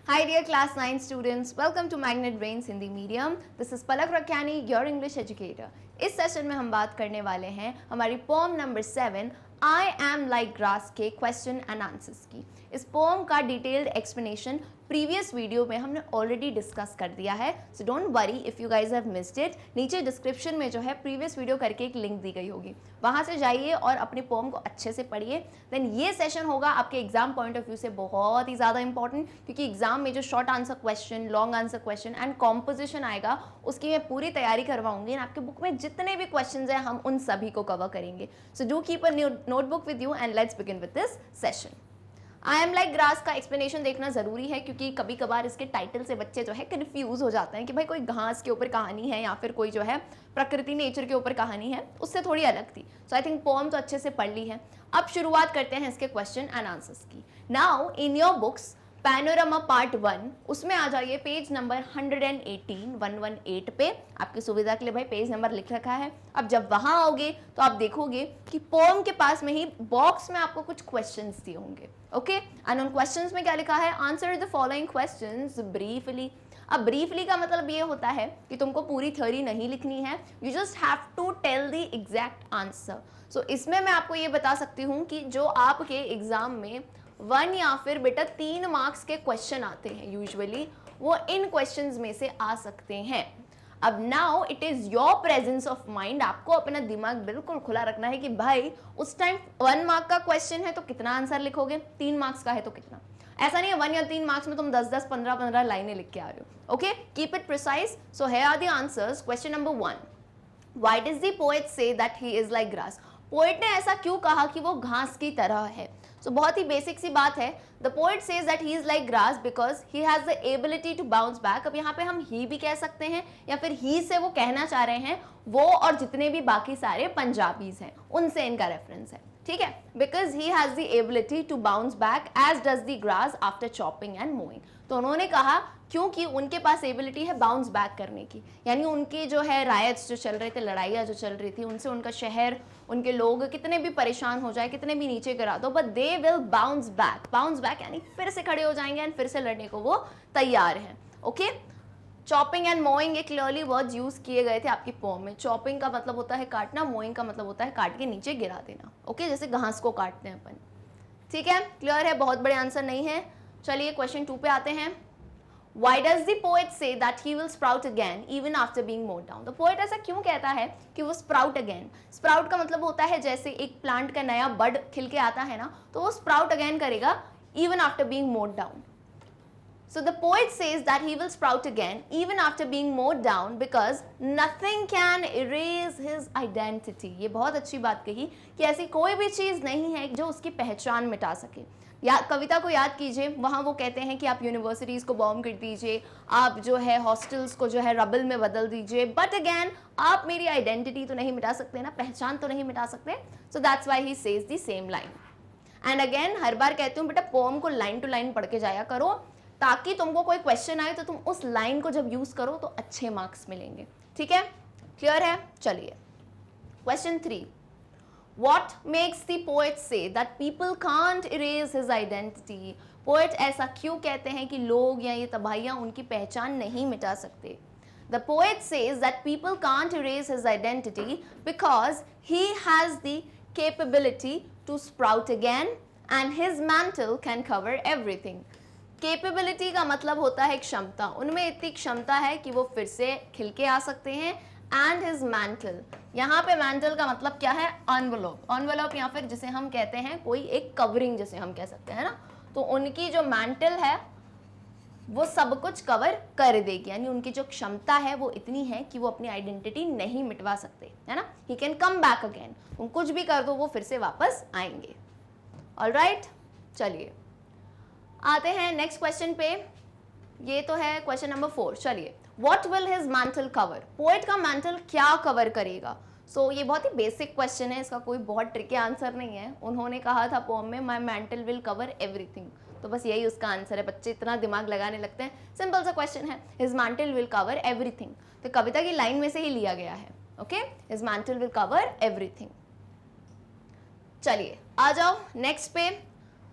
Hi dear class 9 students, welcome to Magnet Brains Hindi Medium. This is Palak Rakyani, your English educator. इस session में हम बात करने वाले हैं हमारी poem number 7 I am like grass के क्वेश्चन एंड आंसर्स की। इस पोम का डिटेल्ड एक्सप्लेनेशन प्रीवियस वीडियो में हमने ऑलरेडी डिस्कस कर दिया है, so don't worry if you guys have missed it. नीचे डिस्क्रिप्शन में जो है प्रीवियस वीडियो करके एक लिंक दी गई होगी, वहाँ से जाइए और अपनी पोम को अच्छे से पढ़िए। देन ये सेशन होगा आपके एग्जाम पॉइंट ऑफ व्यू से बहुत ही ज़्यादा इंपॉर्टेंट, क्योंकि एग्जाम में जो short answer question, long answer question and composition आएगा उसकी मैं पूरी तैयारी करवाऊंगी। आपके बुक में जितने भी क्वेश्चन हैं हम उन सभी को कवर करेंगे। So do keep a notebook with you and let's begin with this session. I am like grass का एक्सप्लेनेशन देखना ज़रूरी है, क्योंकि कभी कभार इसके टाइटल से बच्चे जो है कन्फ्यूज़ हो जाते हैं कि भाई कोई घास के ऊपर कहानी है या फिर कोई जो है प्रकृति नेचर के ऊपर कहानी है, उससे थोड़ी अलग थी। सो आई थिंक पोम तो अच्छे से पढ़ ली है। अब शुरुआत करते हैं इसके क्वेश्चन एंड आंसर्स की। Now in your books panorama part 1 उसमें आ जाइए पेज नंबर 118 पे। आपकी सुविधा के लिए भाई पेज नंबर लिख रखा है। अब जब वहां आओगे तो आप देखोगे कि पोम के पास में ही बॉक्स में आपको कुछ क्वेश्चंस दिए होंगे। ओके, एंड उन क्वेश्चंस में क्या लिखा है? Answer the following questions briefly. अब ब्रीफली का मतलब ये होता है कि तुमको पूरी थ्योरी नहीं लिखनी है, you just have to tell the exact answer. So इसमें मैं आपको ये बता सकती हूँ कि जो आपके एग्जाम में 1 या फिर बेटा 3 मार्क्स के क्वेश्चन आते हैं यूजुअली, वो इन क्वेश्चंस में से आ सकते हैं। अब now it is your presence of mind, आपको अपना दिमाग बिल्कुल खुला रखना है कि भाई उस टाइम 1 मार्क का क्वेश्चन है तो कितना आंसर लिखोगे, 3 मार्क्स का है तो कितना। ऐसा नहीं है 1 या 3 मार्क्स में तुम 10-10, 15-15 लाइनें लिख के आ रहे हो। Okay, keep it precise. So here are the answers. Question number 1, why does the poet say that he is like grass? Poet ने ऐसा क्यों कहा कि वो घास की तरह है? So, बहुत ही बेसिक सी बात है। The poet says that he is like grass because he has the ability to bounce back। अब यहाँ पे हम he भी कह सकते हैं या फिर he से वो कहना चाह रहे हैं वो और जितने भी बाकी सारे पंजाबीज हैं उनसे इनका रेफरेंस है, ठीक है। Because he has the ability to bounce back as does the grass after chopping and mowing। तो उन्होंने कहा क्योंकि उनके पास एबिलिटी है बाउंस बैक करने की, यानी उनके जो है रायट्स जो चल रहे थे, लड़ाइयाँ जो चल रही थी, उनसे उनका शहर, उनके लोग कितने भी परेशान हो जाए, कितने भी नीचे गिरा दो, but they will bounce back. Bounce back यानी फिर से खड़े हो जाएंगे एंड फिर से लड़ने को वो तैयार हैं। ओके, चॉपिंग एंड मोइंग ये क्लियरली वर्ड्स यूज किए गए थे आपकी पोम में। चॉपिंग का मतलब होता है काटना, मोइंग का मतलब होता है काट के नीचे गिरा देना। ओके, जैसे घास को काटते हैं अपन, ठीक है, क्लियर है, बहुत बड़े आंसर नहीं है। चलिए क्वेश्चन 2 पे आते हैं। Why does the poet say that he will sprout again even after being mowed down? तो poet ऐसा क्यों कहता है कि वो sprout again? Sprout का मतलब होता है जैसे एक प्लांट का नया बड खिल के आता है ना, तो वो sprout again करेगा even after being mowed down. So the poet says that he will sprout again even after being mowed down because nothing can erase his identity। ये बहुत अच्छी बात कही कि ऐसी कोई भी चीज़ नहीं है जो उसकी पहचान मिटा सके। या कविता को याद कीजिए, वहाँ वो कहते हैं कि आप यूनिवर्सिटीज़ को बॉम्ब कर दीजिए, आप जो है हॉस्टल्स को जो है रबल में बदल दीजिए, बट अगेन आप मेरी आइडेंटिटी तो नहीं मिटा सकते ना, पहचान तो नहीं मिटा सकते। So that's why he says the same line. And again हर बार कहती हूँ बेटा पोम को लाइन टू लाइन पढ़ के जाया करो, ताकि तुमको कोई क्वेश्चन आए तो तुम उस लाइन को जब यूज़ करो तो अच्छे मार्क्स मिलेंगे, ठीक है, क्लियर है। चलिए question 3, What makes the poet say that people can't erase his identity? Poet ऐसा क्यों कहते हैं कि लोग या ये तबाहियाँ उनकी पहचान नहीं मिटा सकते? The poet says that people can't erase his identity because he has the capability to sprout again and his mantle can cover everything। Capability का मतलब होता है क्षमता, उनमें इतनी क्षमता है कि वो फिर से खिल के आ सकते हैं। एंड हिज मैंटल, यहाँ पे मैंटल का मतलब क्या है? एनवलप। एनवलप या फिर जिसे हम कहते हैं कोई एक कवरिंग जिसे हम कह सकते हैं ना, तो उनकी जो मैंटल है वो सब कुछ कवर कर देगी, यानी उनकी जो क्षमता है वो इतनी है कि वो अपनी आइडेंटिटी नहीं मिटवा सकते, है ना। He can come back again, तुम कुछ भी कर दो वो फिर से वापस आएंगे। ऑलराइट, चलिए आते हैं नेक्स्ट क्वेश्चन पे। ये तो है क्वेश्चन नंबर 4। चलिए, What will his mantle cover? Poet का मैंटल क्या कवर करेगा? सो ये बहुत ही बेसिक क्वेश्चन है, इसका कोई बहुत ट्रिकी आंसर नहीं है। उन्होंने कहा था पोम में माई मैंटल विल कवर एवरीथिंग, तो बस यही उसका आंसर है। बच्चे इतना दिमाग लगाने लगते हैं, सिंपल सा क्वेश्चन है, his mantle will cover everything, तो कविता की लाइन में से ही लिया गया है। Okay, his mantle will cover everything. चलिए आ जाओ नेक्स्ट पे।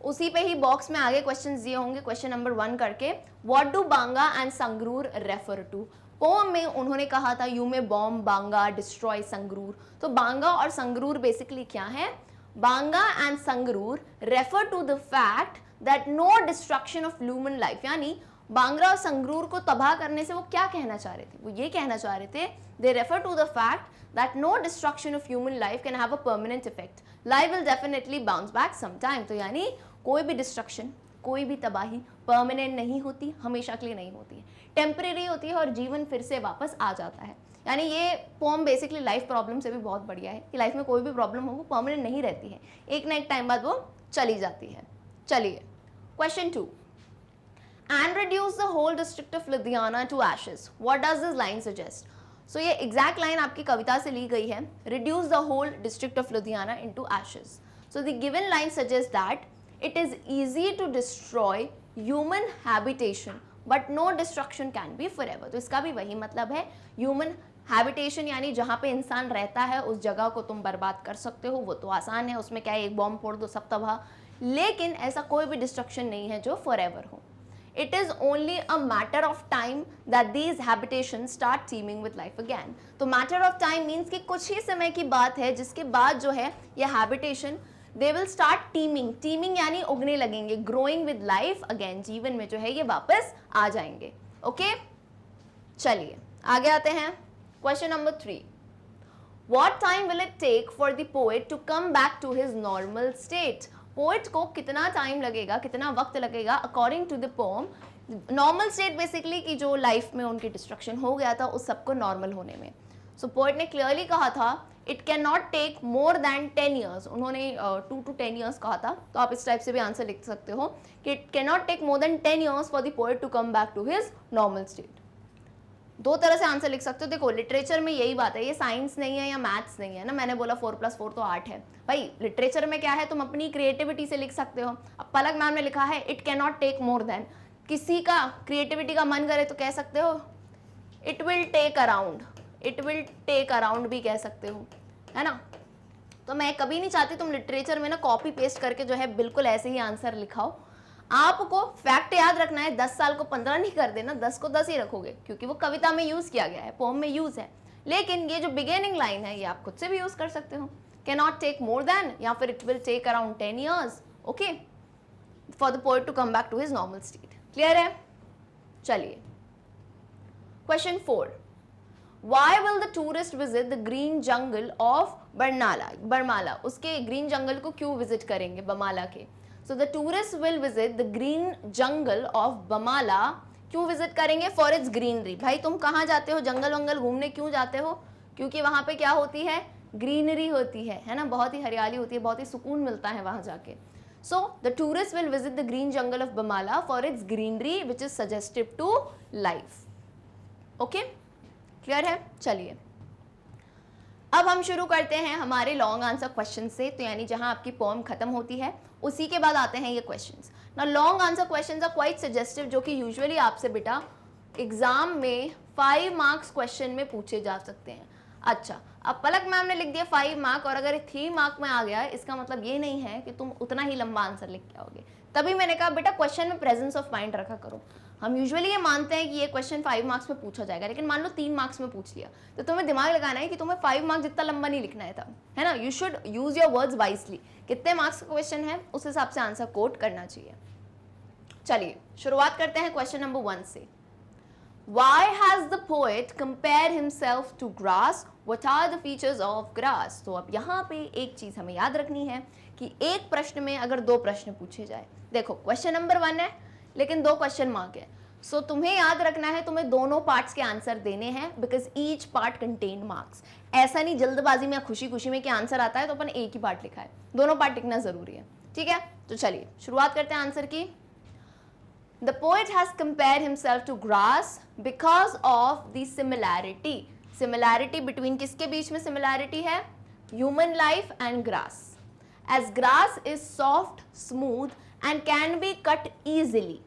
उसी पे ही बॉक्स में आगे क्वेश्चंस दिए होंगे क्वेश्चन नंबर 1 करके। What do Banga and Sangrur refer to? Poem में उन्होंने कहा था you may bomb Banga destroy Sangrur. तो बांगा और संगरूर बेसिकली क्या है? Banga and Sangrur refer to the fact that no destruction of human life, यानी बांग्रा और संगरूर को तबाह करने से वो क्या कहना चाह रहे थे? वो ये कहना चाह रहे थे they refer to the fact that no destruction of human life can have a permanent effect, life will definitely bounce back sometime. तो यानी कोई भी डिस्ट्रक्शन, कोई भी तबाही परमानेंट नहीं होती, हमेशा के लिए नहीं होती है, टेम्परेरी होती है और जीवन फिर से वापस आ जाता है। यानी ये पोम बेसिकली लाइफ प्रॉब्लम से भी बहुत बढ़िया है कि लाइफ में कोई भी प्रॉब्लम हो वो परमानेंट नहीं रहती है, एक ना एक टाइम बाद वो चली जाती है। चलिए question 2, and reduce the whole district of Ludhiana to ashes. What does this line suggest? So ये exact line आपकी कविता से ली गई है, reduce the whole district of Ludhiana into ashes. So the given line suggests that it is easy to destroy human habitation but no destruction can be forever. तो इसका भी वही मतलब है, human habitation यानी जहाँ पे इंसान रहता है उस जगह को तुम बर्बाद कर सकते हो, वो तो आसान है, उसमें क्या है एक बॉम्ब फोड़ दो सब तबाह, लेकिन ऐसा कोई भी डिस्ट्रक्शन नहीं है जो forever हो। It is only a matter of time that these habitations start teeming with life again. तो matter of time means कि कुछ ही समय की बात है जिसके बाद जो है ये habitation they will start teeming. Teeming यानी उगने लगेंगे, growing with life again. जीवन में जो है ये वापस आ जाएंगे। ओके चलिए आगे आते हैं। Question number 3. What time will it take for the poet to come back to his normal state? Poet को कितना टाइम लगेगा, कितना वक्त लगेगा according to the poem? Normal state basically कि जो लाइफ में उनकी डिस्ट्रक्शन हो गया था उस सबको नॉर्मल होने में। सो पोएट ने क्लियरली कहा था it can not take more than 10 years. उन्होंने 2 to 10 ईयर्स कहा था, तो आप इस टाइप से भी आंसर लिख सकते हो कि it can not take more than 10 years for the poet to come back to his normal state. दो तरह से आंसर लिख सकते हो। देखो लिटरेचर में यही बात है, ये साइंस नहीं है या मैथ्स नहीं है ना, मैंने बोला 4 + 4 तो 8 है भाई। लिटरेचर में क्या है, तुम अपनी क्रिएटिविटी से लिख सकते हो। अब पलक मैम ने लिखा है it can not take more than, किसी का क्रिएटिविटी का मन करे तो कह सकते हो it will take around, it will take around भी कह सकते हो, है ना। तो मैं कभी नहीं चाहती तुम लिटरेचर में ना कॉपी पेस्ट करके जो है बिल्कुल ऐसे ही आंसर लिखाओ। आपको फैक्ट याद रखना है, 10 साल को 15 नहीं कर देना, 10 को 10 ही रखोगे क्योंकि वो कविता में यूज किया गया है, पोम में यूज है। लेकिन ये जो बिगिनिंग लाइन है ये आप खुद से भी यूज कर सकते हो, can not take more than या फिर it will take around 10 years, okay, for the poet to come back to his normal state. Clear है? चलिए question 4, Why will the tourist visit the green jungle of बरमाला? उसके green जंगल को क्यों visit करेंगे बमाला के? So the tourists will visit the green jungle of बमाला। क्यों visit करेंगे? For its greenery। भाई तुम कहाँ जाते हो जंगल वंगल घूमने, क्यों जाते हो? क्योंकि वहाँ पे क्या होती है? ग्रीनरी होती है ना, बहुत ही हरियाली होती है, बहुत ही सुकून मिलता है वहाँ जाके। So the tourists will visit the green jungle of Bamala for its greenery which is suggestive to life। Okay clear है? चलिए अब हम शुरू करते हैं हमारे लॉन्ग आंसर क्वेश्चन से। तो यानी जहां आपकी पोएम खत्म होती है उसी के बाद आते हैं ये क्वेश्चंस। ना long answer questions are quite suggestive, जो कि यूजुअली आपसे बेटा एग्जाम में 5 मार्क्स क्वेश्चन में पूछे जा सकते हैं। अच्छा अब पलक मैम ने लिख दिया 5 मार्क और अगर 3 मार्क में आ गया इसका मतलब ये नहीं है कि तुम उतना ही लंबा आंसर लिख के आओगे। तभी मैंने कहा बेटा क्वेश्चन में प्रेजेंस ऑफ माइंड रखा करो। हम यूजुअली ये मानते हैं कि ये क्वेश्चन 5 मार्क्स में पूछा जाएगा, लेकिन मान लो 3 मार्क्स में पूछ लिया तो तुम्हें दिमाग लगाना है कि तुम्हें 5 मार्क्स जितना लंबा नहीं लिखना है तब, है ना। You should use your words wisely. कितने मार्क्स का क्वेश्चन है उस हिसाब से आंसर कोट करना चाहिए। चलिए शुरुआत करते हैं क्वेश्चन नंबर 1 से। Why has the poet compared himself to grass? What are the features of grass? तो अब यहाँ पे एक चीज हमें याद रखनी है कि एक प्रश्न में अगर 2 प्रश्न पूछे जाए, देखो क्वेश्चन नंबर 1 है लेकिन 2 क्वेश्चन मार्क है। सो तुम्हें याद रखना है तुम्हें दोनों पार्ट्स के आंसर देने हैं because each part contain marks. ऐसा नहीं जल्दबाजी में खुशी खुशी में कि आंसर आता है तो अपन एक ही पार्ट लिखा है, दोनों पार्ट लिखना जरूरी है, ठीक है। तो चलिए शुरुआत करते हैं आंसर की। The poet has compared himself to grass because of the similarity. Similarity between किसके बीच में similarity है? Human life and grass. As grass is soft, smooth and can be cut easily.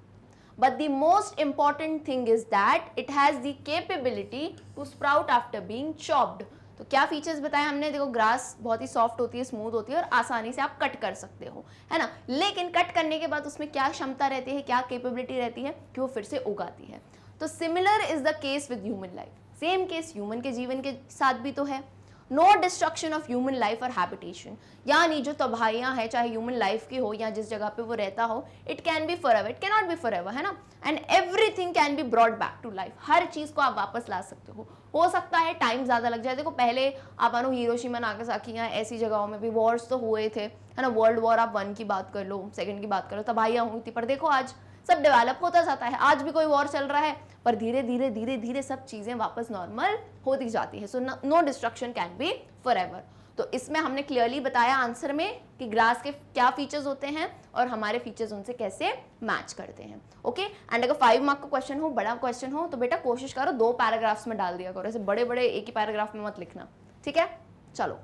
But the most important thing is that it has the capability to sprout after being chopped. तो क्या features बताए हमने, देखो grass बहुत ही soft होती है, smooth होती है और आसानी से आप कट कर सकते हो, है ना। लेकिन कट करने के बाद उसमें क्या क्षमता रहती है, क्या कैपेबिलिटी रहती है कि वो फिर से उगाती है। तो similar is the case with human life, same case human के जीवन के साथ भी तो है। No destruction of human life और हैबिटेशन, यानी जो तबाहियां है चाहे ह्यूमन लाइफ की हो या जिस जगह पे वो रहता हो, it can be forever, it can not be forever, है ना। And everything can be brought back to life, हर चीज को आप वापस ला सकते हो सकता है टाइम ज्यादा लग जाए। देखो पहले आप मानो हिरोशिमा नागासाकी या ऐसी जगहों में भी वॉर्स तो हुए थे, है ना। वर्ल्ड वॉर आप 1 की बात कर लो, 2 की बात कर लो, तबाहियां हुई थी, पर देखो आज सब डेवलप होता जाता है। आज भी कोई वॉर चल रहा है पर धीरे धीरे धीरे धीरे सब चीजें वापस नॉर्मल होती जाती है। So no destruction can be forever. तो इसमें हमने क्लियरली बताया आंसर में कि ग्रास के क्या फीचर्स होते हैं और हमारे फीचर्स उनसे कैसे मैच करते हैं। ओके, एंड अगर 5 मार्क का क्वेश्चन हो, बड़ा क्वेश्चन हो, तो बेटा कोशिश करो 2 पैराग्राफ्स में डाल दिया करो, ऐसे बड़े बड़े एक ही पैराग्राफ में मत लिखना, ठीक है। चलो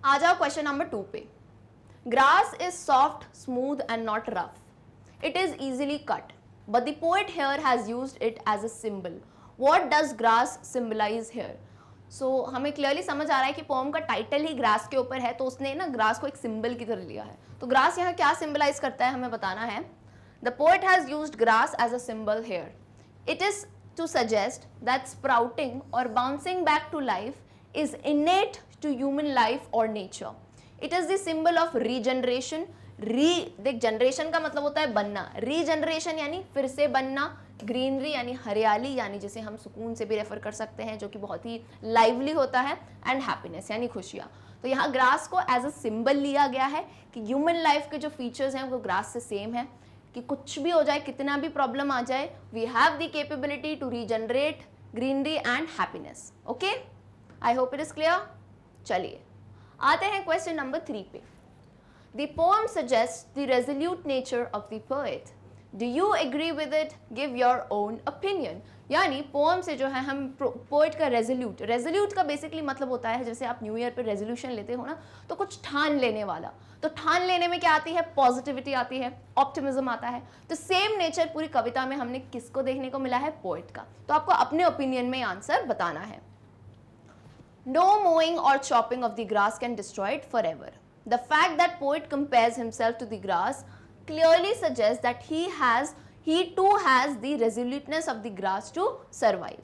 आ जाओ क्वेश्चन नंबर 2 पे। Grass is soft, smooth and not rough. It is easily cut, but the poet here has used it as a symbol. What does grass symbolize here? So हमें क्लियरली समझ आ रहा है कि पोम का title ही grass के ऊपर है, तो उसने ना ग्रास को एक सिंबल की तरह लिया है। तो ग्रास यहाँ क्या सिंबलाइज करता है हमें बताना है। The poet has used grass as a symbol here. It is to suggest that sprouting or bouncing back to life is innate to human life or nature. It is the symbol of regeneration. देख generation का मतलब होता है बनना, regeneration यानी फिर से बनना, ग्रीनरी यानी हरियाली, यानी जिसे हम सुकून से भी रेफर कर सकते हैं जो कि बहुत ही लाइवली होता है, एंड हैप्पीनेस यानी खुशियाँ। तो यहाँ ग्रास को एज अ सिंबल लिया गया है कि ह्यूमन लाइफ के जो फीचर्स हैं वो ग्रास से सेम है, कि कुछ भी हो जाए, कितना भी प्रॉब्लम आ जाए, we have the capability to regenerate greenery and happiness. Okay, I hope it is clear. चलिए आते हैं क्वेश्चन नंबर 3 पे। The poem suggests the resolute nature of the poet. Do you agree with it? Give your own opinion. यानी pome से जो है हम poet का रेजोल्यूट का बेसिकली मतलब होता है, जैसे आप न्यू ईयर पे रेजोल्यूशन लेते हो ना, तो कुछ ठान लेने वाला। तो ठान लेने में क्या आती है, पॉजिटिविटी आती है, ऑप्टिमिज्म आता है। तो सेम नेचर पूरी कविता में हमने किसको देखने को मिला है, पोएट का। तो आपको अपने ओपिनियन में आंसर बताना है। No mowing or chopping of the grass can destroy it forever. The fact that poet compares himself to the grass clearly suggests that he too has the resoluteness of the grass to survive.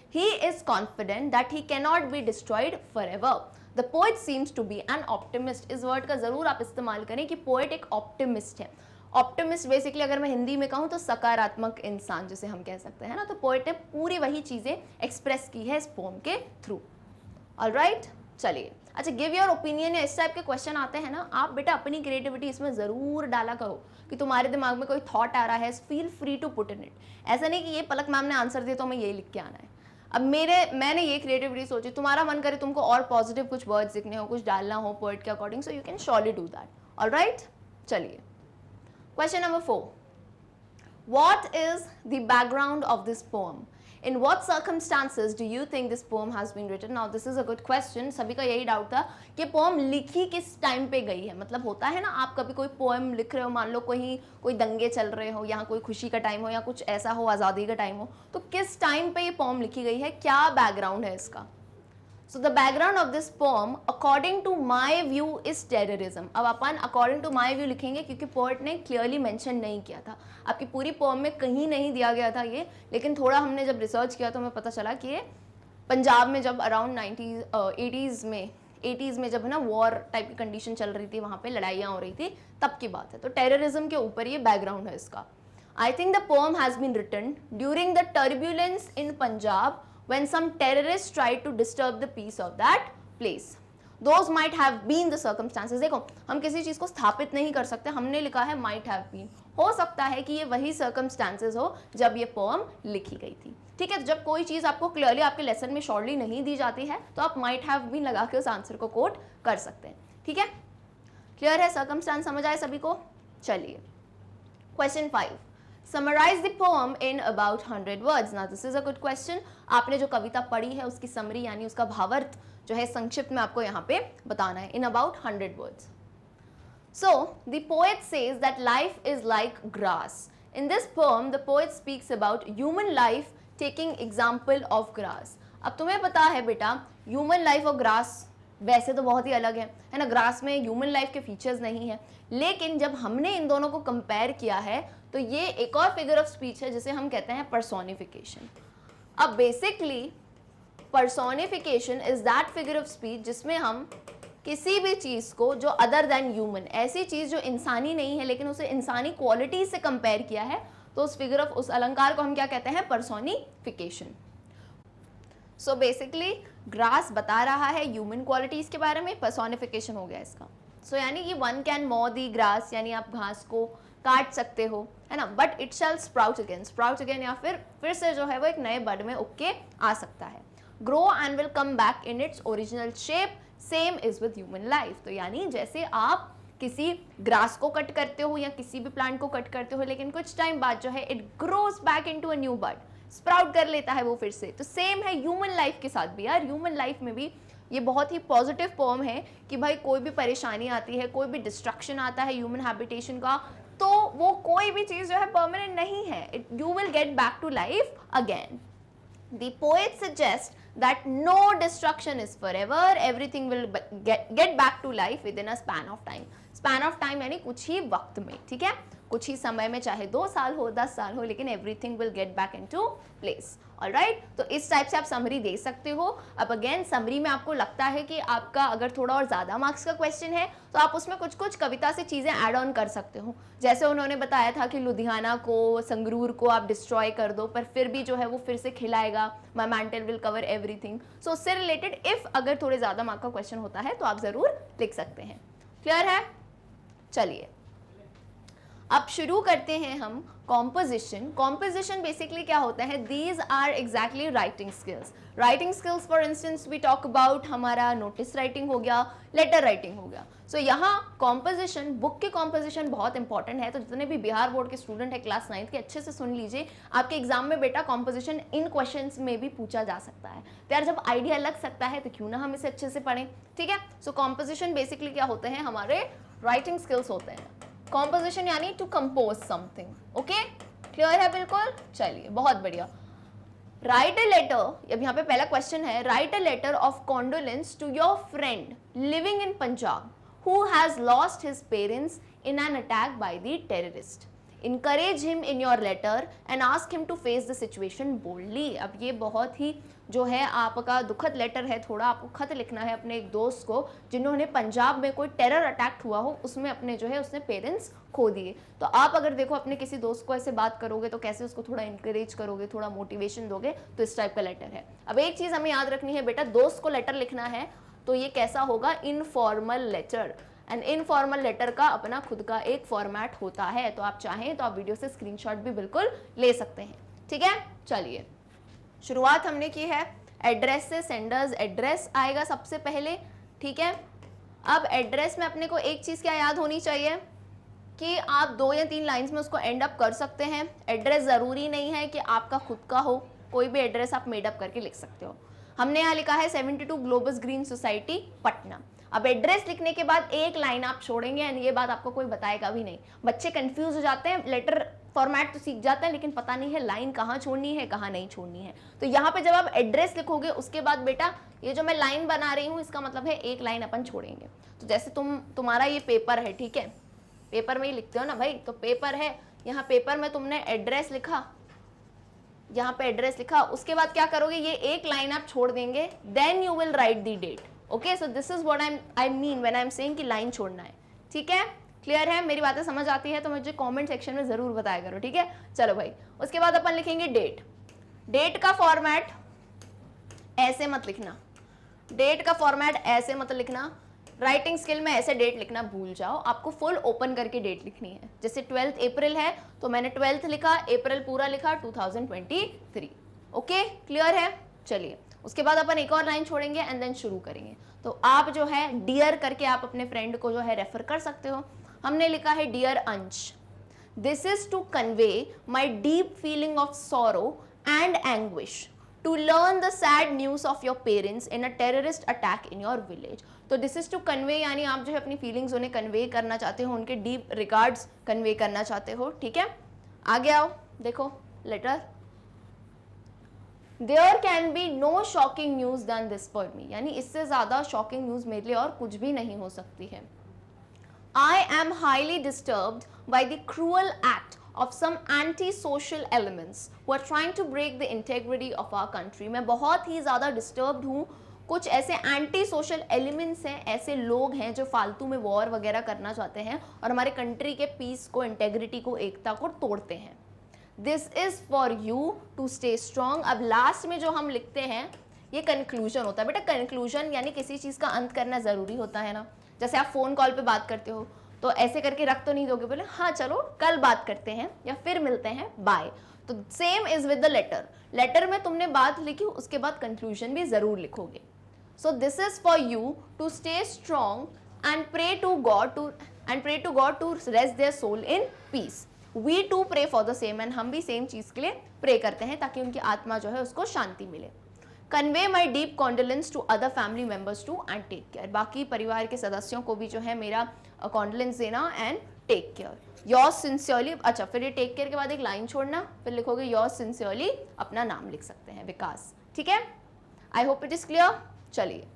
He is confident that he cannot be destroyed forever. The poet seems to be an optimist. इस word का जरूर आप इस्तेमाल करें कि poet एक optimist है। Optimist basically अगर मैं हिंदी में कहूँ तो सकारात्मक इंसान जिसे हम कह सकते हैं ना, तो पोएट ने पूरी वही चीजें एक्सप्रेस की है इस पोम के थ्रू। ऑलराइट, चलिए अच्छा, गिव योर ओपिनियन या इस टाइप के क्वेश्चन आते हैं ना, आप बेटा अपनी क्रिएटिविटी इसमें ज़रूर डाला करो कि तुम्हारे दिमाग में कोई थॉट आ रहा है, feel free to put in it. ऐसा नहीं कि ये पलक मैम ने आंसर दिया तो हमें ये लिख के आना है। अब मैंने ये क्रिएटिविटी सोची, तुम्हारा मन करे तुमको और पॉजिटिव कुछ वर्ड्स लिखने हो, कुछ डालना हो पोएट के according, so you can surely do that. Alright, चलिए question number 4। What is the background of this poem? In what circumstances do you think this poem has been written? Now this is a good question. सभी का यही doubt था कि poem लिखी किस time पे गई है। मतलब होता है ना, आप कभी कोई पोएम लिख रहे हो, मान लो कोई दंगे चल रहे हो, यहाँ कोई खुशी का टाइम हो या कुछ ऐसा हो, आज़ादी का टाइम हो, तो किस टाइम पे ये पोएम लिखी गई है, क्या बैकग्राउंड है इसका। So the background of this poem, according to my view, is terrorism. अब अपन according to my view लिखेंगे क्योंकि पोएट ने क्लियरली मेंशन नहीं किया था, आपकी पूरी पोएम में कहीं नहीं दिया गया था ये, लेकिन थोड़ा हमने जब रिसर्च किया तो हमें पता चला कि ये पंजाब में जब अराउंड 80s में जब है ना वॉर टाइप की कंडीशन चल रही थी, वहाँ पे लड़ाइयाँ हो रही थी, तब की बात है। तो टेररिज्म के ऊपर ये बैकग्राउंड है इसका। I think the poem has been written during the turbulence in Punjab when some terrorists tried to disturb the peace of that place. Those might have been the circumstances. देखो हम किसी चीज़ को स्थापित नहीं कर सकते, हमने लिखा है might have been। हो सकता है कि ये वही circumstances हो जब ये poem लिखी गई थी। ठीक है, जब कोई चीज़ आपको क्लियरली आपके लेसन में शॉर्टली नहीं दी जाती है तो आप might have been लगा के उस आंसर को कोट कर सकते हैं। ठीक है, क्लियर है, सर्कमस्टांस समझ आए सभी को। चलिए question 5। Summarize the poem in about 100 words. Now this is a good question. आपने जो कविता पढ़ी है उसकी समरी यानी उसका भावार्थ जो है संक्षिप्त में आपको यहाँ पे बताना है in about 100 words. So the poet says that life is like grass. In this poem, the poet speaks about human life taking example of grass. अब तुम्हें पता है बेटा ह्यूमन लाइफ और ग्रास वैसे तो बहुत ही अलग है ना, ग्रास में ह्यूमन लाइफ के फीचर्स नहीं है, लेकिन जब हमने इन दोनों को कंपेयर किया है तो ये एक और फिगर ऑफ स्पीच है जिसे हम कहते हैं पर्सोनिफिकेशन। अब basically personification is that figure of speech जिसमें हम किसी भी चीज को जो अदर देन ह्यूमन, ऐसी चीज जो इंसानी नहीं है लेकिन उसे इंसानी क्वालिटी से कंपेयर किया है, तो उस फिगर ऑफ, उस अलंकार को हम क्या कहते हैं, पर्सोनिफिकेशन। सो बेसिकली ग्रास बता रहा है ह्यूमन क्वालिटीज के बारे में, पर्सोनिफिकेशन हो गया इसका। सो यानी कि वन कैन मॉ दी ग्रास, यानी आप घास को काट सकते हो, है ना, but it shall sprout again, या फिर से जो है वो एक नए बड में उग के आ सकता है। Grow and will come back in its original shape, same is with human life. तो यानी जैसे आप किसी ग्रास को कट करते हो या किसी भी प्लांट को कट करते हो, लेकिन कुछ टाइम बाद जो है it grows back into a new bud, sprout कर लेता है वो फिर से, तो सेम है ह्यूमन लाइफ के साथ भी। यार ह्यूमन लाइफ में भी ये बहुत ही पॉजिटिव पोम है कि भाई कोई भी परेशानी आती है, कोई भी डिस्ट्रक्शन आता है ह्यूमन हैबिटेशन का, तो वो कोई भी चीज जो है परमानेंट नहीं है, you will get back to life again. The poet suggests that no destruction is forever, everything will get back to life within a span of time. Span of time यानी कुछ ही वक्त में, ठीक है, कुछ ही समय में, चाहे 2 साल हो 10 साल हो, लेकिन everything will get back into place. Alright, तो इस टाइप से आप समरी दे सकते हो। अब अगेन समरी में आपको लगता है कि आपका अगर थोड़ा और ज़्यादा मार्क्स का क्वेश्चन है तो आप उसमें कुछ कुछ कविता से चीज़ें ऐड ऑन कर सकते हो, जैसे उन्होंने बताया था कि लुधियाना को, संगरूर को आप डिस्ट्रॉय कर दो पर फिर भी जो है वो फिर से खिलाएगा, माई मैंटल विल कवर एवरीथिंग। सो उससे रिलेटेड इफ अगर थोड़े ज़्यादा मार्क का क्वेश्चन होता है तो आप ज़रूर लिख सकते हैं। क्लियर है? चलिए अब शुरू करते हैं हम कॉम्पोजिशन। कॉम्पोजिशन बेसिकली क्या होता है, these are exactly writing skills. Writing skills for instance we talk about हमारा नोटिस राइटिंग हो गया, लेटर राइटिंग हो गया। सो यहाँ कॉम्पोजिशन, बुक के कॉम्पोजिशन बहुत इंपॉर्टेंट है। तो जितने भी बिहार बोर्ड के स्टूडेंट है क्लास 9th के, अच्छे से सुन लीजिए, आपके एग्जाम में बेटा कॉम्पोजिशन इन क्वेश्चन में भी पूछा जा सकता है। तो यार जब आइडिया लग सकता है तो क्यों ना हम इसे अच्छे से पढ़ें, ठीक है। सो कॉम्पोजिशन बेसिकली क्या होते हैं, हमारे राइटिंग स्किल्स होते हैं। कॉम्पोजिशन यानी to compose something, okay, clear है बिल्कुल। चलिए बहुत बढ़िया। राइट अ लेटर, अब यहाँ पे पहला क्वेश्चन है, write a letter of condolence to your friend living in Punjab who has lost his parents in an attack by the terrorist. Encourage him in your letter and ask him to face the situation boldly। अब ये बहुत ही जो है आपका दुखद letter है, थोड़ा आपको खत लिखना है अपने एक दोस्त को जिन्होंने पंजाब में कोई टेरर अटैक हुआ हो, उसमें अपने जो है उसने पेरेंट्स खो दिए। तो आप अगर देखो अपने किसी दोस्त को ऐसे बात करोगे तो कैसे उसको थोड़ा इंकरेज करोगे, थोड़ा मोटिवेशन दोगे, तो इस टाइप का लेटर है। अब एक चीज़ हमें याद रखनी है बेटा, दोस्त को लेटर लिखना है तो ये कैसा होगा, informal letter. And informal letter का अपना खुद का एक फॉर्मेट होता है, तो आप चाहें तो आप वीडियो से स्क्रीनशॉट भी बिल्कुल ले सकते हैं, ठीक है। चलिए शुरुआत हमने की है एड्रेस से, सेंडर्स एड्रेस आएगा सबसे पहले, ठीक है। अब एड्रेस में अपने को एक चीज़ क्या याद होनी चाहिए कि आप 2 या 3 लाइंस में उसको एंड अप कर सकते हैं। एड्रेस ज़रूरी नहीं है कि आपका खुद का हो, कोई भी एड्रेस आप मेड अप करके लिख सकते हो। हमने यहाँ लिखा है 72 ग्लोबस ग्रीन सोसाइटी पटना। अब एड्रेस लिखने के बाद एक लाइन आप छोड़ेंगे एंड ये बात आपको कोई बताएगा भी नहीं। बच्चे कंफ्यूज हो जाते हैं, लेटर फॉर्मेट तो सीख जाते हैं लेकिन पता नहीं है लाइन कहाँ छोड़नी है कहाँ नहीं छोड़नी है। तो यहाँ पे जब आप एड्रेस लिखोगे उसके बाद बेटा ये जो मैं लाइन बना रही हूँ इसका मतलब है एक लाइन अपन छोड़ेंगे। तो जैसे तुम्हारा ये पेपर है, ठीक है, पेपर में ही लिखते हो ना भाई, तो पेपर है, यहाँ पेपर में तुमने एड्रेस लिखा, यहाँ पे एड्रेस लिखा, उसके बाद क्या करोगे, ये एक लाइन आप छोड़ देंगे, then you will write the date. Okay, so this is what I mean when I am saying कि लाइन छोड़ना है, ठीक है। क्लियर है, मेरी बातें समझ आती है तो मुझे कमेंट सेक्शन में जरूर बताया करो, ठीक है। चलो भाई, उसके बाद अपन लिखेंगे डेट। डेट का फॉर्मेट ऐसे मत लिखना, डेट का फॉर्मेट ऐसे मत लिखना, राइटिंग स्किल में ऐसे डेट लिखना भूल जाओ, आपको फुल ओपन करके डेट लिखनी है। जैसे 12 अप्रैल है तो मैंने 12 लिखा, अप्रैल पूरा लिखा 2023। ओके, क्लियर है। चलिए उसके बाद अपन एक और लाइन छोड़ेंगे एंड देन शुरू करेंगे। तो आप जो है डियर करके आप अपने फ्रेंड को जो है रेफर कर सकते हो। हमने लिखा है dear Ansh, this is to convey my deep feeling of sorrow and anguish to learn the sad news of your parents in a terrorist attack in your village. तो दिस इज टू कन्वे यानी आप जो है अपनी feelings उन्हें convey करना चाहते हो, उनके डीप रिगार्ड्स कन्वे करना चाहते हो, ठीक है। आगे आओ, देखो letter, there can be no shocking news than this for me, यानी इससे ज्यादा शॉकिंग न्यूज मेरे लिए और कुछ भी नहीं हो सकती है। I am highly disturbed by the cruel act of some anti-social elements who are trying to break the integrity of our country। मैं बहुत ही ज़्यादा disturbed हूँ, कुछ ऐसे एंटी सोशल एलिमेंट्स हैं, ऐसे लोग हैं जो फालतू में वॉर वगैरह करना चाहते हैं और हमारे कंट्री के पीस को, इंटेग्रिटी को, एकता को तोड़ते हैं। This is for you to stay strong. अब लास्ट में जो हम लिखते हैं ये कंक्लूजन होता है। बेटा कंक्लूजन यानी किसी चीज़ का अंत करना ज़रूरी होता है ना। जैसे आप फ़ोन कॉल पे बात करते हो तो ऐसे करके रख तो नहीं दोगे, बोले हाँ चलो कल बात करते हैं या फिर मिलते हैं, बाय। तो same is with the letter. Letter में तुमने बात लिखी, उसके बाद कंक्लूजन भी ज़रूर लिखोगे। So this is for you to stay strong and pray to God to rest their soul in peace. We too pray for the same, and हम भी सेम चीज़ के लिए प्रे करते हैं ताकि उनकी आत्मा जो है उसको शांति मिले। Convey my deep condolence to other family members too and take care. बाकी परिवार के सदस्यों को भी जो है मेरा कॉन्डोलेंस देना and take care. Yours sincerely, अच्छा फिर ये टेक केयर के बाद एक लाइन छोड़ना, फिर लिखोगे योर्स सिंसियरली, अपना नाम लिख सकते हैं, विकास। ठीक है, आई होप इट इज क्लियर। चलिए,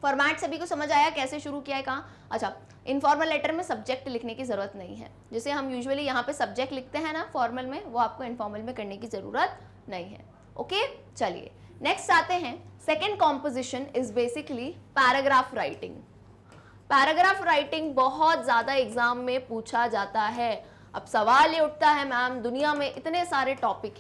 फॉर्मेट सभी को समझ आया, कैसे शुरू किया है, कहाँ। अच्छा, इनफॉर्मल लेटर में सब्जेक्ट लिखने की जरूरत नहीं है। जैसे हम यूजुअली यहाँ पे सब्जेक्ट लिखते हैं ना फॉर्मल में, वो आपको इनफॉर्मल में करने की जरूरत नहीं है। ओके, चलिए नेक्स्ट आते हैं। Second composition is basically paragraph writing. Paragraph writing बहुत ज़्यादा एग्जाम में पूछा जाता है। अब सवाल ये उठता है, मैम दुनिया में इतने सारे टॉपिक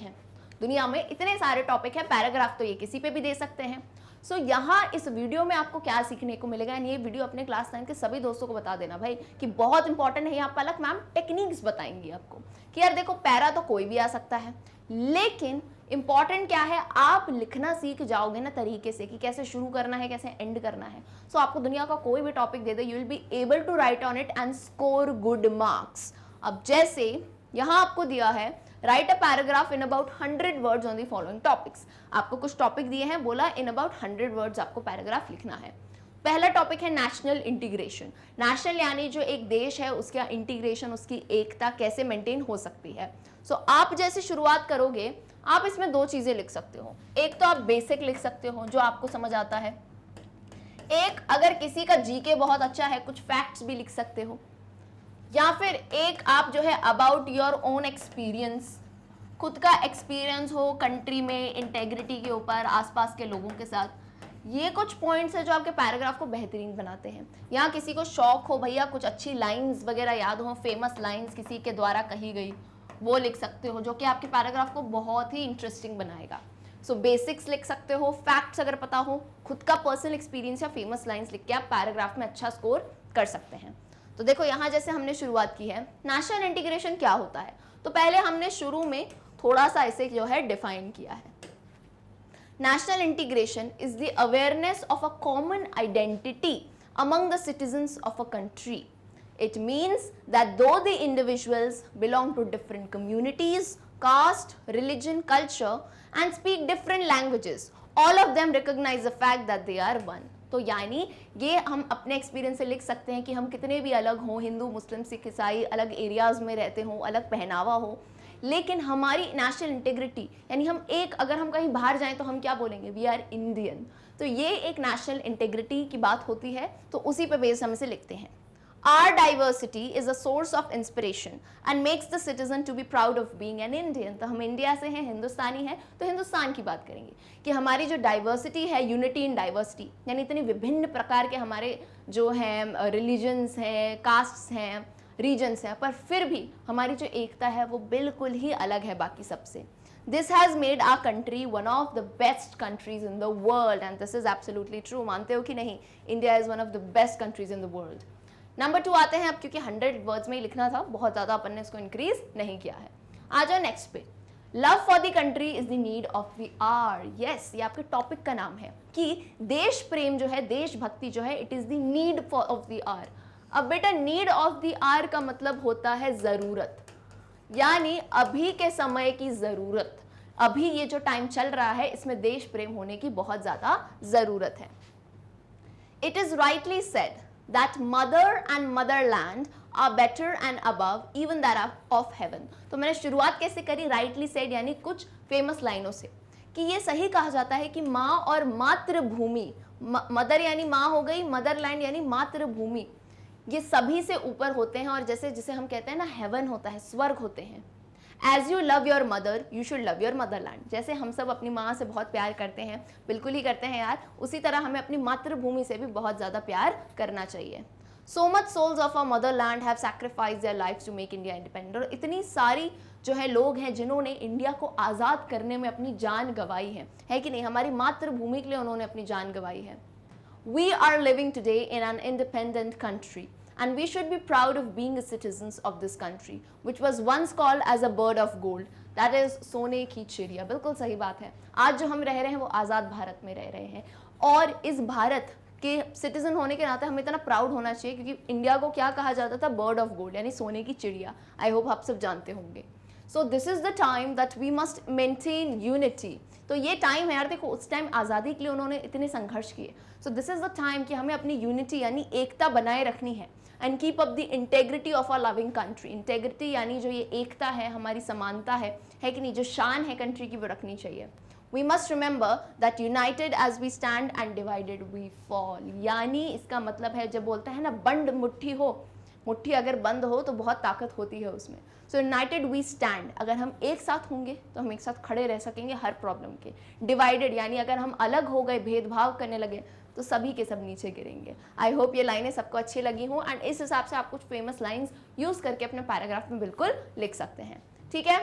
हैं, पैराग्राफ तो ये किसी पे भी दे सकते हैं। सो यहाँ इस वीडियो में आपको क्या सीखने को मिलेगा, यानी ये वीडियो अपने क्लास 9 के सभी दोस्तों को बता देना भाई कि बहुत इंपॉर्टेंट है। यहाँ पर अलग मैम टेक्निक्स बताएंगी आपको कि यार देखो पैरा तो कोई भी आ सकता है, लेकिन इंपॉर्टेंट क्या है, आप लिखना सीख जाओगे ना तरीके से कि कैसे शुरू करना है, कैसे एंड करना है। सो आपको दुनिया का कोई भी टॉपिक दे दे, you will be able to write on it and score good marks. अब जैसे यहाँ आपको दिया है, write a paragraph in about 100 words on the following topics. आपको कुछ टॉपिक दिए हैं, बोला इन अबाउट 100 वर्ड्स आपको पैराग्राफ लिखना है। पहला टॉपिक है नेशनल इंटीग्रेशन। नेशनल यानी जो एक देश है उसका इंटीग्रेशन, उसकी एकता कैसे मेंटेन हो सकती है। सो आप जैसे शुरुआत करोगे, आप इसमें दो चीजें लिख सकते हो। एक तो आप बेसिक लिख सकते हो जो आपको समझ आता है, एक अगर किसी का जीके बहुत अच्छा है कुछ फैक्ट्स भी लिख सकते हो, या फिर एक आप जो है अबाउट योर ओन एक्सपीरियंस, खुद का एक्सपीरियंस हो कंट्री में, इंटेग्रिटी के ऊपर, आसपास के लोगों के साथ। ये कुछ पॉइंट्स है जो आपके पैराग्राफ को बेहतरीन बनाते हैं। यहाँ किसी को शौक हो भैया कुछ अच्छी लाइंस वगैरह याद हो, फेमस लाइंस किसी के द्वारा कही गई, वो लिख सकते हो जो कि आपके पैराग्राफ को बहुत ही इंटरेस्टिंग बनाएगा। सो बेसिक्स लिख सकते हो, फैक्ट्स अगर पता हो, खुद का पर्सनल एक्सपीरियंस या फेमस लाइंस लिख के आप पैराग्राफ में अच्छा स्कोर कर सकते हैं। तो देखो यहाँ जैसे हमने शुरुआत की है, नेशनल इंटीग्रेशन क्या होता है, तो पहले हमने शुरू में थोड़ा सा इसे जो है डिफाइन किया है। National integration is the awareness of a common identity among the citizens of a country. It means that though the individuals belong to different communities, caste, religion, culture and speak different languages, all of them recognize the fact that they are one. तो यानी ये हम अपने experience से लिख सकते हैं कि हम कितने भी अलग हों, हिंदू, मुस्लिम, सिख, ईसाई, अलग एरियाज में रहते हों, अलग पहनावा हो, लेकिन हमारी नेशनल इंटीग्रिटी यानी हम एक, अगर हम कहीं बाहर जाएं तो हम क्या बोलेंगे, वी आर इंडियन। तो ये एक नेशनल इंटीग्रिटी की बात होती है, तो उसी पे बेस हम इसे लिखते हैं। Our diversity is a source of inspiration and makes the citizen to be proud of being an Indian. तो हम इंडिया से हैं, हिंदुस्तानी हैं, तो हिंदुस्तान की बात करेंगे कि हमारी जो डाइवर्सिटी है, यूनिटी इन डाइवर्सिटी, यानी इतनी विभिन्न प्रकार के हमारे जो हैं रिलीजन्स हैं, कास्ट्स हैं, रीजन्स हैं, पर फिर भी हमारी जो एकता है वो बिल्कुल ही अलग है बाकी सबसे। This has made our country one of the best countries in the world and this is absolutely true. मानते हो कि नहीं, India is one of the best countries in the world. Number 2 आते हैं अब, क्योंकि 100 वर्ड्स में ही लिखना था, बहुत ज़्यादा अपन ने इसको इंक्रीज नहीं किया है। आ जाओ नेक्स्ट पे। Love for the country is the need of the hour. Yes, ये आपके टॉपिक का नाम है कि देश प्रेम जो है, देशभक्ति जो है, it is the need of the hour. अब बेटा नीड ऑफ द आवर का मतलब होता है ज़रूरत, यानी अभी के समय की ज़रूरत। अभी ये जो टाइम चल रहा है इसमें देश प्रेम होने की बहुत ज़्यादा ज़रूरत है। It is rightly said that mother and motherland are better and above even that of heaven। तो मैंने शुरुआत कैसे करी, rightly said यानी कुछ फेमस लाइनों से कि ये सही कहा जाता है कि माँ और मातृभूमि, मदर यानी माँ हो गई, मदरलैंड यानी मातृभूमि, ये सभी से ऊपर होते हैं। और जैसे जिसे हम कहते हैं ना हेवन होता है, स्वर्ग होते हैं। As you love your mother you should love your motherland. जैसे हम सब अपनी माँ से बहुत प्यार करते हैं, बिल्कुल ही करते हैं यार, उसी तरह हमें अपनी मातृभूमि से भी बहुत ज़्यादा प्यार करना चाहिए। So much souls of our motherland have sacrificed their lives to make India independent. और इतनी सारी जो है लोग हैं जिन्होंने इंडिया को आज़ाद करने में अपनी जान गंवाई है कि नहीं, हमारी मातृभूमि के लिए उन्होंने अपनी जान गंवाई है। We are living today in an independent country and we should be proud of being citizens of this country which was once called as a bird of gold, that is सोने की चिड़िया। बिल्कुल सही बात है, आज जो हम रह रहे हैं वो आज़ाद भारत में रह रहे हैं और इस भारत के सिटीजन होने के नाते हमें इतना प्राउड होना चाहिए क्योंकि इंडिया को क्या कहा जाता था, बर्ड ऑफ गोल्ड यानी सोने की चिड़िया। आई होप आप सब जानते होंगे। So this is the time that we must maintain unity. तो ये टाइम है यार, देखो उस टाइम आज़ादी के लिए उन्होंने इतने संघर्ष किए। So this is the time कि हमें अपनी यूनिटी यानी एकता बनाए रखनी है and keep up the integrity of our loving country. Integrity यानी जो ये एकता है, हमारी समानता है कि नहीं, जो शान है कंट्री की वो रखनी चाहिए। We must remember that united as we stand and divided we fall। यानी इसका मतलब है जब बोलता है ना बंद मुट्ठी हो, मुट्ठी अगर बंद हो तो बहुत ताकत होती है उसमें। सो यूनाइटेड वी स्टैंड, अगर हम एक साथ होंगे तो हम एक साथ खड़े रह सकेंगे हर प्रॉब्लम के। डिवाइडेड यानी अगर हम अलग हो गए, भेदभाव करने लगे तो सभी के सब नीचे गिरेंगे। आई होप ये लाइनें सबको अच्छी लगी हों एंड इस हिसाब से आप कुछ फेमस लाइन्स यूज़ करके अपने पैराग्राफ में बिल्कुल लिख सकते हैं। ठीक है,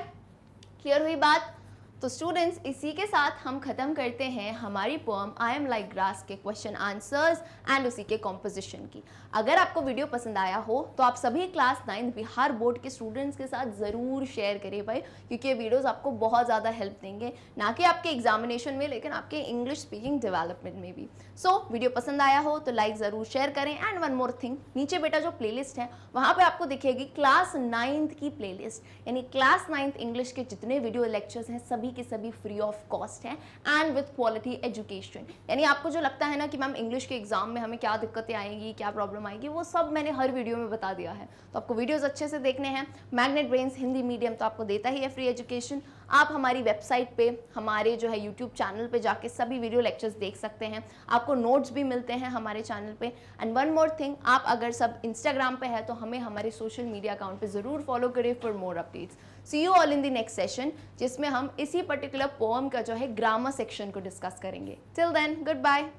क्लियर हुई बात? तो स्टूडेंट्स इसी के साथ हम ख़त्म करते हैं हमारी poem I am like grass के क्वेश्चन आंसर्स एंड उसी के कॉम्पोजिशन की। अगर आपको वीडियो पसंद आया हो तो आप सभी क्लास 9 बिहार बोर्ड के स्टूडेंट्स के साथ ज़रूर शेयर करें भाई, क्योंकि ये वीडियोस आपको बहुत ज़्यादा हेल्प देंगे, ना कि आपके एग्जामिनेशन में लेकिन आपके इंग्लिश स्पीकिंग डेवलपमेंट में भी। सो वीडियो पसंद आया हो तो लाइक ज़रूर शेयर करें। एंड वन मोर थिंग, नीचे बेटा जो प्लेलिस्ट है वहाँ पर आपको दिखेगी क्लास 9th की प्लेलिस्ट, यानी क्लास 9th इंग्लिश के जितने वीडियो लेक्चर्स हैं सभी के सभी फ्री ऑफ कॉस्ट हैं एंड विथ क्वालिटी एजुकेशन। यानी आपको जो लगता है ना कि मैम इंग्लिश के एग्जाम में हमें क्या दिक्कतें आएंगी, क्या प्रॉब्लम आएगी, वो सब मैंने हर वीडियो में बता दिया है। तो आपको वीडियोस अच्छे से देखने हैं। मैग्नेट ब्रेन्स हिंदी मीडियम तो आपको देता ही है फ्री एजुकेशन। आप हमारी वेबसाइट पे, हमारे जो है यूट्यूब चैनल पे जाके सभी वीडियो लेक्चर्स देख सकते हैं। आपको नोट्स भी मिलते हैं हमारे चैनल पे। एंड वन मोर थिंग, आप अगर सब इंस्टाग्राम पे है तो हमें हमारे सोशल मीडिया अकाउंट पे ज़रूर फॉलो करें for more updates. See you all in the next session, जिसमें हम इसी पर्टिकुलर पोएम का जो है ग्रामर सेक्शन को डिस्कस करेंगे। Till then, good bye.